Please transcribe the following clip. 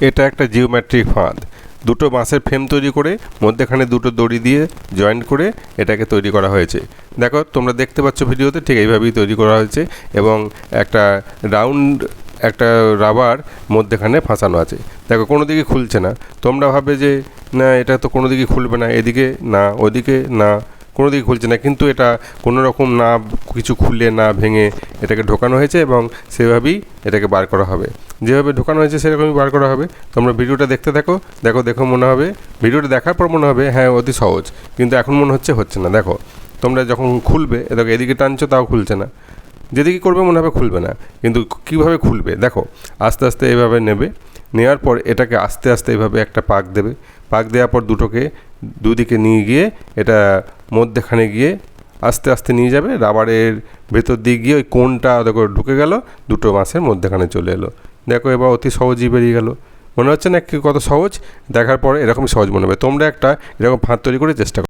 এটা একটা জিওমেট্রিক ফাঁদ। দুটো বাঁশের ফ্রেম তৈরি করে মধ্যেখানে দুটো দড়ি দিয়ে জয়েন্ট করে এটাকে তৈরি করা হয়েছে। দেখো তোমরা দেখতে পাচ্ছ ভিডিওতে, ঠিক এইভাবেই তৈরি করা হয়েছে এবং একটা রাউন্ড একটা রাবার মধ্যেখানে ফাঁসানো আছে। দেখো কোনো দিকে খুলছে না। তোমরা ভাবে যে না এটা তো কোনো দিকে খুলবে না, এদিকে না ওদিকে না, কোনো দিকে খুলছে না, কিন্তু এটা কোনো রকম না কিছু খুলে না ভেঙে এটাকে ঢোকানো হয়েছে এবং সেভাবেই এটাকে বার করা হবে। যেভাবে ঢোকানো হয়েছে সেরকমই বার করা হবে। তোমরা ভিডিওটা দেখতে থাকো, দেখো মনে হবে, ভিডিওটা দেখার পর মনে হবে হ্যাঁ অতি সহজ, কিন্তু এখন মনে হচ্ছে না। দেখো তোমরা যখন খুলবে, দেখো এদিকে টানছো তাও খুলছে না, যেদিকে করবে মনে হবে খুলবে না, কিন্তু কীভাবে খুলবে দেখো। আস্তে আস্তে এভাবে নেবে, নেওয়ার পর এটাকে আস্তে আস্তে এভাবে একটা পাক দেবে। পাক দেওয়ার পর দুটোকে দুদিকে নিয়ে গিয়ে এটা মধ্যেখানে গিয়ে আস্তে আস্তে নিয়ে যাবে, রাবারের ভেতর দিয়ে গিয়ে ওই কোণটা দেখো ঢুকে গেল, দুটো মাছের মধ্যেখানে চলে এলো। দেখো এবার অতি সহজই বেরিয়ে গেল। মনে হচ্ছে না কত সহজ? দেখার পরে এরকমই সহজ মনে হবে। তোমরা একটা এরকম ফাঁদ তৈরি করে চেষ্টা করো।